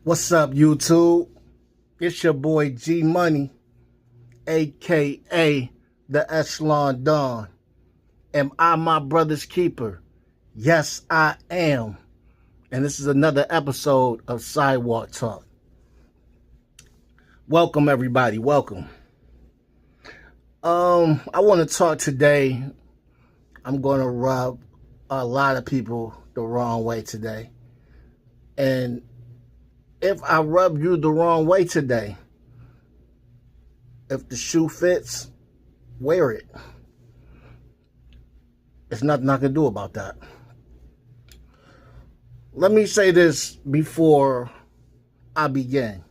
What's up, YouTube? It's your boy G Money, aka the Echelon Don. Am I my brother's keeper? Yes, I am. And this is another episode of Sidewalk Talk. Welcome, everybody. Welcome. I want to talk today. I'm going to rub a lot of people the wrong way today. And if I rub you the wrong way today, if the shoe fits, wear it. There's nothing I can do about that. Let me say this before I begin.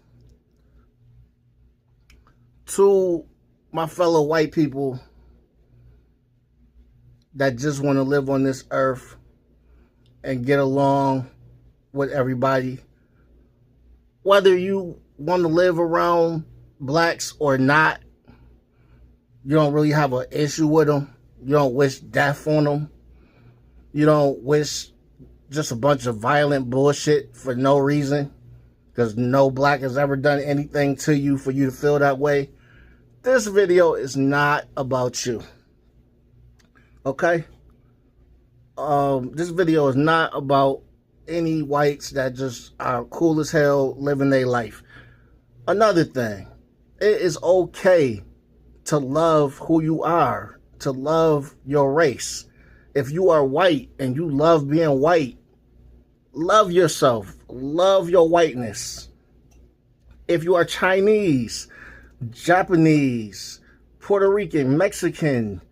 To my fellow white people that just want to live on this earth and get along with everybody, whether you want to live around blacks or not, you don't really have an issue with them. You don't wish death on them. You don't wish just a bunch of violent bullshit for no reason, because no black has ever done anything to you for you to feel that way. This video is not about you. Okay? This video is not about any whites that just are cool as hell living their life. Another thing, it is okay to love who you are, to love your race. If you are white and you love being white, love yourself, love your whiteness. If you are Chinese, Japanese, Puerto Rican, Mexican,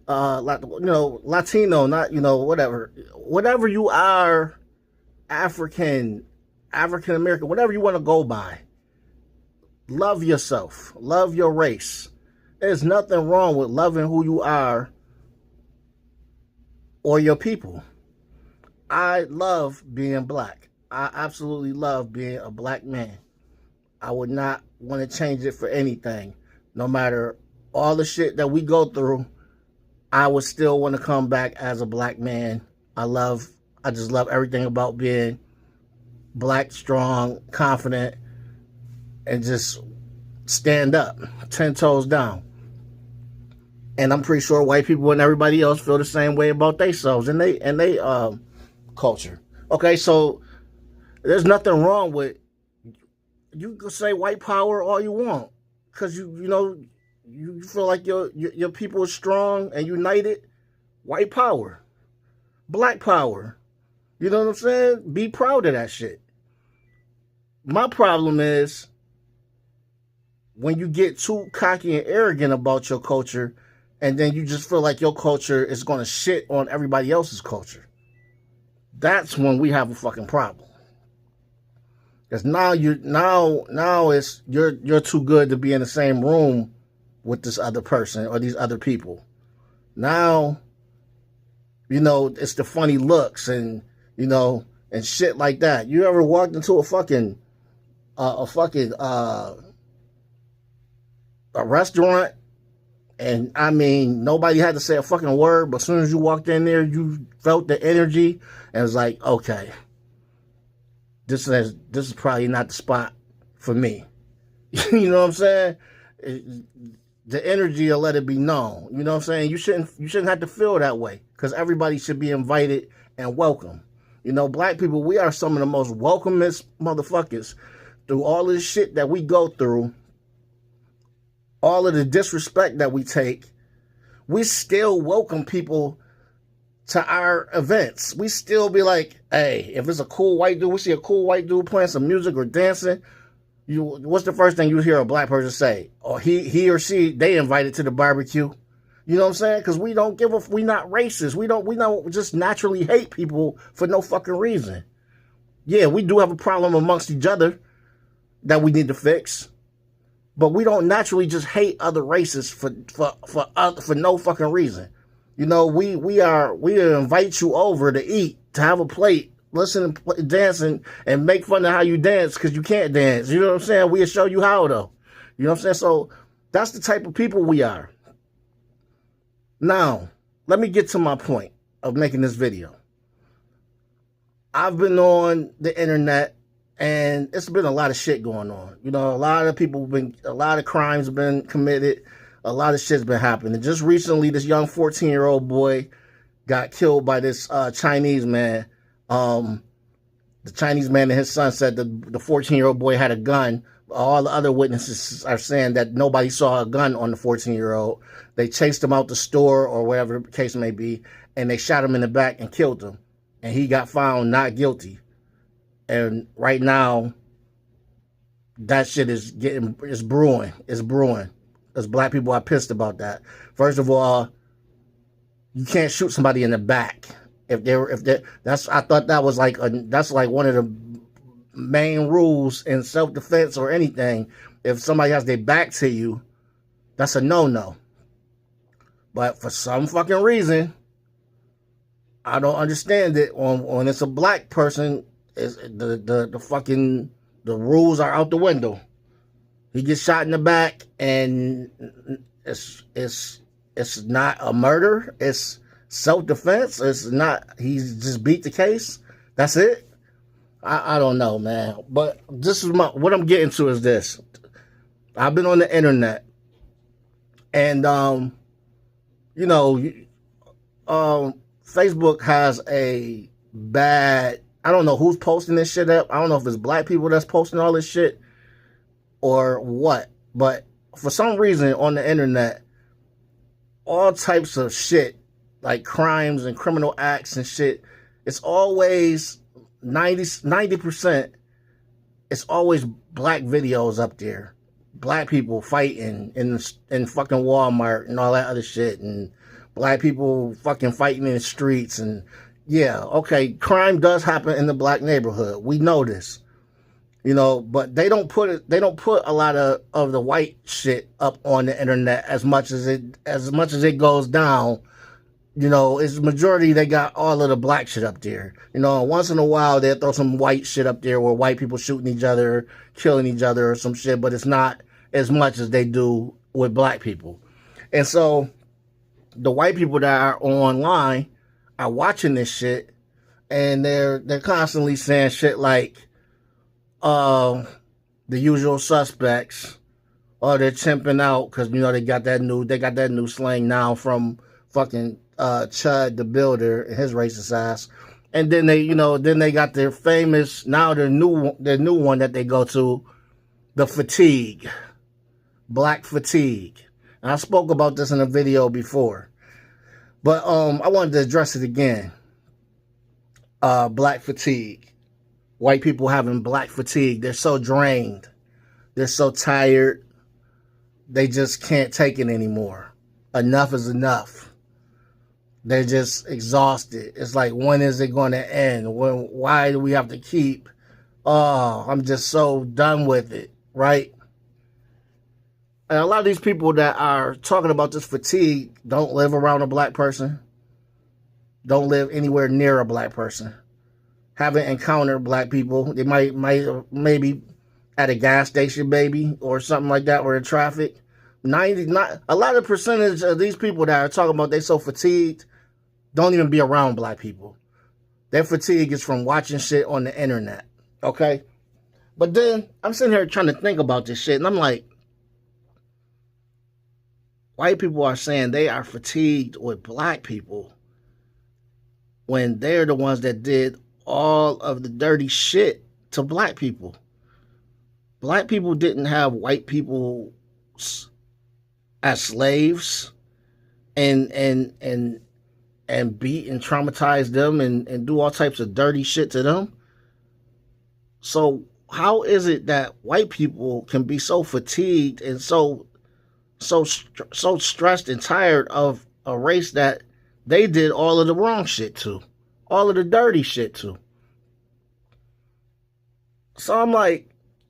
Latino, not, whatever you are, African American, whatever you want to go by, love yourself, love your race. There's nothing wrong with loving who you are or your people. I love being black. I absolutely love being a black man. I would not want to change it for anything. No matter all the shit that we go through, I would still want to come back as a black man. I just love everything about being black, strong, confident, and just stand up, 10 toes down. And I'm pretty sure white people and everybody else feel the same way about themselves and they culture. Okay, so there's nothing wrong with, you can say white power all you want, because you feel like your people are strong and united. White power, black power. You know what I'm saying? Be proud of that shit. My problem is when you get too cocky and arrogant about your culture, and then you just feel like your culture is going to shit on everybody else's culture. That's when we have a fucking problem. Because now it's you're too good to be in the same room with this other person or these other people. Now, it's the funny looks and shit like that. You ever walked into a restaurant, and I mean, nobody had to say a fucking word, but as soon as you walked in there, you felt the energy, and it was like, okay, this is probably not the spot for me. You know what I'm saying? The energy will let it be known. You know what I'm saying? You shouldn't have to feel that way, because everybody should be invited and welcome. Black people, we are some of the most welcomest motherfuckers. Through all of the shit that we go through, all of the disrespect that we take, we still welcome people to our events. We still be like, hey, if it's a cool white dude, we see a cool white dude playing some music or dancing, what's the first thing you hear a black person say? Or he or she, they invited to the barbecue. You know what I'm saying? Because we don't we not racist. We don't just naturally hate people for no fucking reason. Yeah, we do have a problem amongst each other that we need to fix, but we don't naturally just hate other races for no fucking reason. We invite you over to eat, to have a plate, listen and dance and make fun of how you dance because you can't dance. You know what I'm saying? We'll show you how, though. You know what I'm saying? So that's the type of people we are. Now, let me get to my point of making this video. I've been on the internet And it's been a lot of shit going on. You know, a lot of crimes have been committed. A lot of shit's been happening. Just recently, this young 14-year-old boy got killed by this Chinese man. The Chinese man and his son said the 14-year-old boy had a gun. All the other witnesses are saying that nobody saw a gun on the 14-year-old. They chased him out the store or whatever the case may be, and they shot him in the back and killed him. And he got found not guilty. And right now, that shit is brewing. It's brewing. Because black people are pissed about that. First of all, you can't shoot somebody in the back. I thought that was that's like one of the main rules in self-defense or anything. If somebody has their back to you, that's a no-no. But for some fucking reason, I don't understand it. When it's a black person, the rules are out the window. He gets shot in the back, and it's not a murder. It's self-defense. It's not. He just beat the case. That's it. I don't know, man. But this is what I'm getting to is this. I've been on the internet, and you know, Facebook has a bad. I don't know who's posting this shit up. I don't know if it's black people that's posting all this shit or what. But for some reason on the internet, all types of shit, like crimes and criminal acts and shit, it's always 90%. It's always black videos up there. Black people fighting in fucking Walmart and all that other shit. And black people fucking fighting in the streets. And yeah, okay, crime does happen in the black neighborhood. We know this. You know, but they don't put a lot of the white shit up on the internet as much as it goes down. You know, it's majority they got all of the black shit up there. You know, once in a while they'll throw some white shit up there where white people shooting each other, killing each other or some shit, but it's not as much as they do with black people. And so the white people that are online are watching this shit, and they're constantly saying shit like the usual suspects, or they're chimping out because, you know, they got that new slang now from fucking Chud the Builder and his racist ass. And then they got their famous, their new one that they go to, the fatigue, black fatigue. And I spoke about this in a video before, but I wanted to address it again. Black fatigue. White people having black fatigue. They're so drained. They're so tired. They just can't take it anymore. Enough is enough. They're just exhausted. It's like, when is it going to end? Why do we have to keep? Oh, I'm just so done with it, right? And a lot of these people that are talking about this fatigue don't live around a black person. Don't live anywhere near a black person. Haven't encountered black people. They maybe at a gas station, maybe, or something like that, or in traffic. A lot of percentage of these people that are talking about they so fatigued don't even be around black people. Their fatigue is from watching shit on the internet. Okay? But then I'm sitting here trying to think about this shit, and I'm like, white people are saying they are fatigued with black people when they're the ones that did all of the dirty shit to black people. Black people didn't have white people as slaves and beat and traumatize them and do all types of dirty shit to them. So how is it that white people can be so fatigued and so stressed and tired of a race that they did all of the wrong shit to, all of the dirty shit to? So I'm like,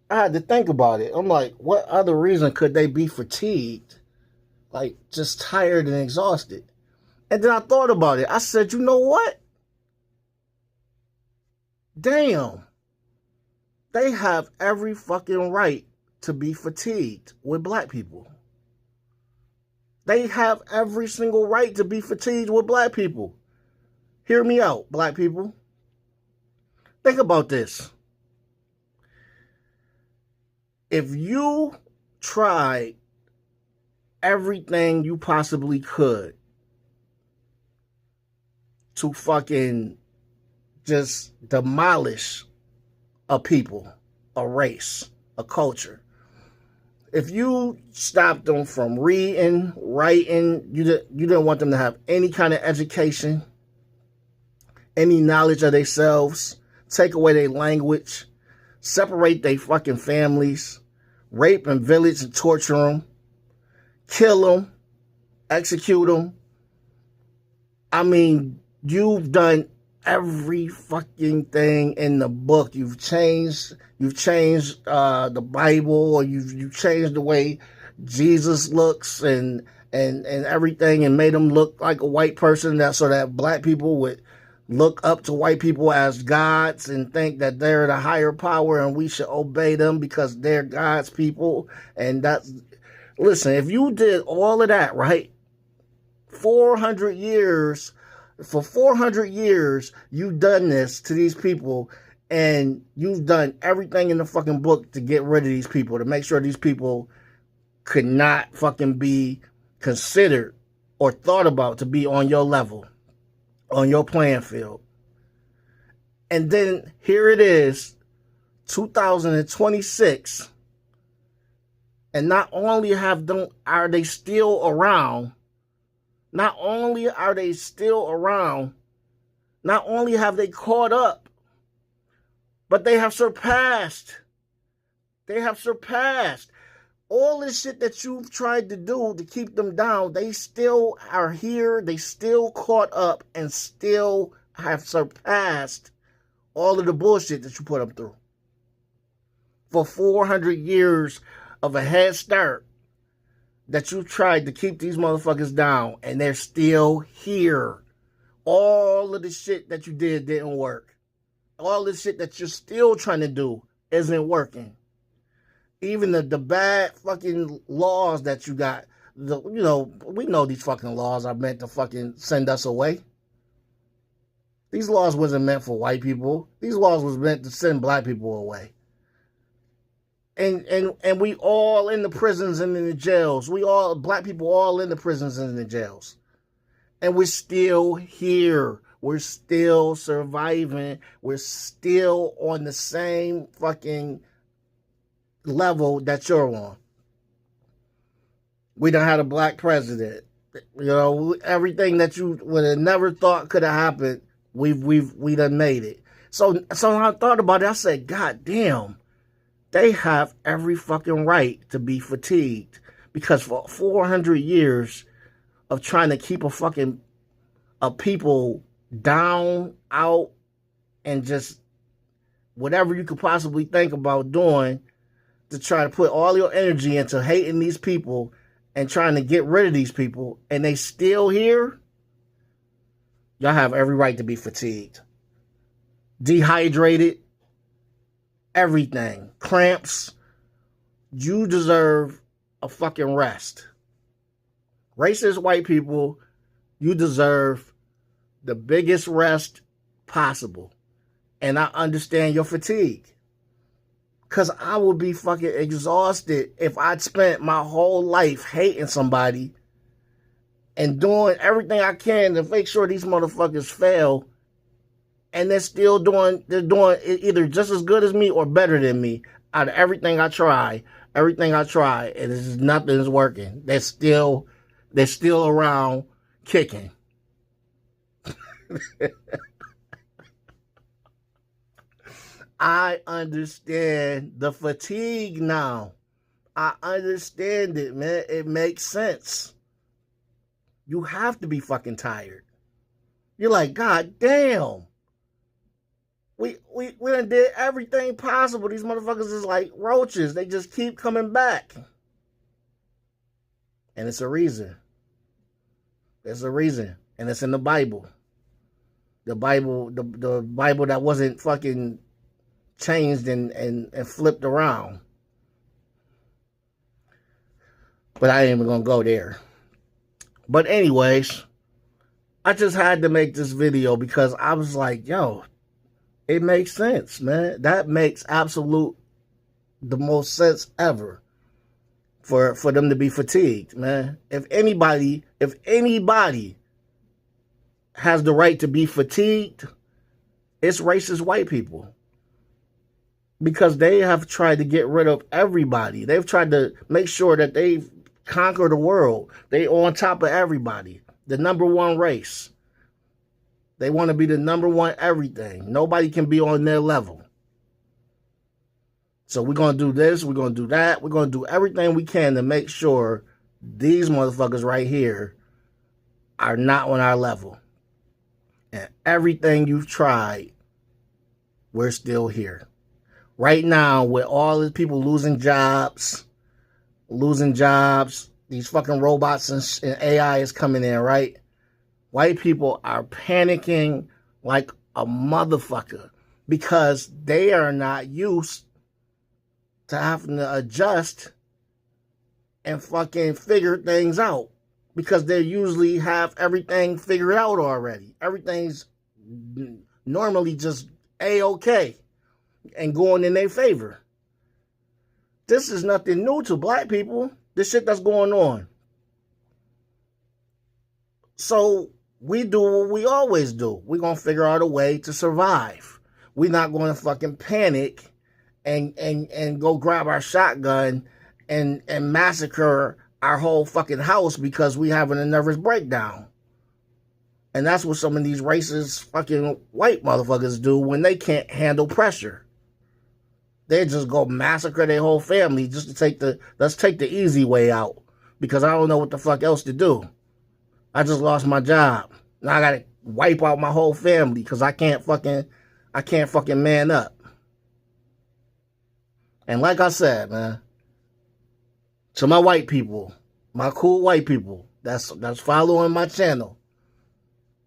I had to think about it. I'm like, what other reason could they be fatigued? Like, just tired and exhausted. And then I thought about it. I said, you know what? Damn. They have every fucking right to be fatigued with black people. They have every single right to be fatigued with black people. Hear me out, black people. Think about this. If you tried everything you possibly could to fucking just demolish a people, a race, a culture, if you stopped them from reading, writing, you didn't want them to have any kind of education, any knowledge of themselves, take away their language, separate their fucking families, rape and village and torture them, kill them, execute them. I mean, you've done every fucking thing in the book. You've changed the Bible, or you've changed the way Jesus looks and everything, and made him look like a white person, so that black people would look up to white people as gods and think that they're the higher power and we should obey them because they're God's people. And that's, listen, if you did all of that, right, 400 years, for 400 years, you've done this to these people, and you've done everything in the fucking book to get rid of these people, to make sure these people could not fucking be considered or thought about to be on your level, on your playing field. And then here it is, 2026, and not only are they still around, not only are they still around, not only have they caught up, but they have surpassed. They have surpassed. All this shit that you've tried to do to keep them down, they still are here, they still caught up, and still have surpassed all of the bullshit that you put them through. For 400 years of a head start that you tried to keep these motherfuckers down, and they're still here. All of the shit that you didn't work. All the shit that you're still trying to do isn't working. Even the bad fucking laws that you got, we know these fucking laws are meant to fucking send us away. These laws wasn't meant for white people. These laws was meant to send black people away. And we all in the prisons and in the jails. Black people all in the prisons and in the jails. And we're still here. We're still surviving. We're still on the same fucking level that you're on. We done had a black president. Everything that you would have never thought could have happened, we done made it. So when I thought about it, I said, God damn, they have every fucking right to be fatigued, because for 400 years of trying to keep a people down, out, and just whatever you could possibly think about doing to try to put all your energy into hating these people and trying to get rid of these people, and they still here, y'all have every right to be fatigued, dehydrated, everything, cramps. You deserve a fucking rest. Racist white people, you deserve the biggest rest possible. And I understand your fatigue, because I would be fucking exhausted if I'd spent my whole life hating somebody and doing everything I can to make sure these motherfuckers fail, and they're doing either just as good as me or better than me out of everything I try, and nothing's working. They're still around kicking. I understand the fatigue now. I understand it, man. It makes sense. You have to be fucking tired. You're like, God damn. We done did everything possible. These motherfuckers is like roaches. They just keep coming back. And it's a reason. There's a reason. And it's in the Bible. The Bible that wasn't fucking changed and flipped around. But I ain't even gonna go there. But anyways, I just had to make this video because I was like, yo, it makes sense, man. That makes absolute the most sense ever for them to be fatigued, man. If anybody has the right to be fatigued, it's racist white people. Because they have tried to get rid of everybody. They've tried to make sure that they conquer the world. They on top of everybody. The number one race. They want to be the number one everything. Nobody can be on their level. So we're going to do this. We're going to do that. We're going to do everything we can to make sure these motherfuckers right here are not on our level. And everything you've tried, we're still here. Right now, with all the people losing jobs, these fucking robots and AI is coming in, right? White people are panicking like a motherfucker because they are not used to having to adjust and fucking figure things out because they usually have everything figured out already. Everything's normally just A-okay and going in their favor. This is nothing new to black people. This shit that's going on. So we do what we always do. We're going to figure out a way to survive. We're not going to fucking panic and go grab our shotgun and massacre our whole fucking house because we having a nervous breakdown. And that's what some of these racist fucking white motherfuckers do when they can't handle pressure. They just go massacre their whole family just to let's take the easy way out because I don't know what the fuck else to do. I just lost my job. Now I gotta wipe out my whole family because I can't fucking man up. And like I said, man, to my white people, my cool white people that's following my channel,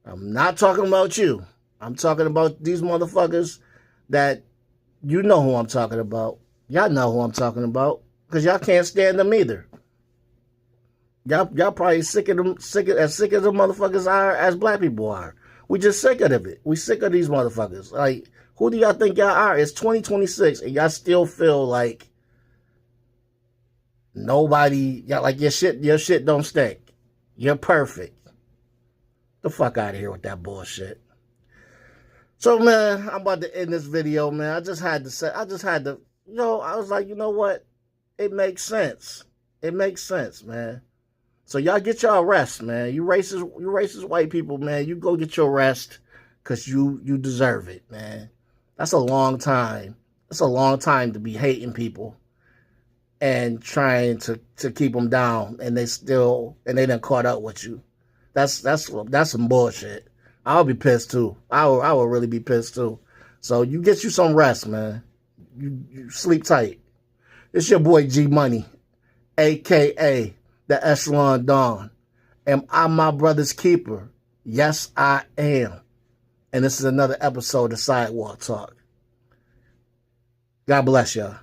I'm not talking about you. I'm talking about these motherfuckers that you know who I'm talking about. Y'all know who I'm talking about. Because y'all can't stand them either. Y'all probably as sick of them motherfuckers are as black people are. We just sick of it. We sick of these motherfuckers. Like, who do y'all think y'all are? It's 2026 and y'all still feel like nobody, y'all like your shit don't stink. You're perfect. The fuck out of here with that bullshit. So, man, I'm about to end this video, man. I was like, you know what? It makes sense. It makes sense, man. So y'all get y'all rest, man. You racist white people, man. You go get your rest because you deserve it, man. That's a long time. That's a long time to be hating people and trying to keep them down, and they done caught up with you. That's some bullshit. I'll be pissed too. I will really be pissed too. So you get you some rest, man. You sleep tight. It's your boy G Money, a.k.a. the Echelon Don. Am I my brother's keeper? Yes, I am. And this is another episode of Sidewalk Talk. God bless y'all.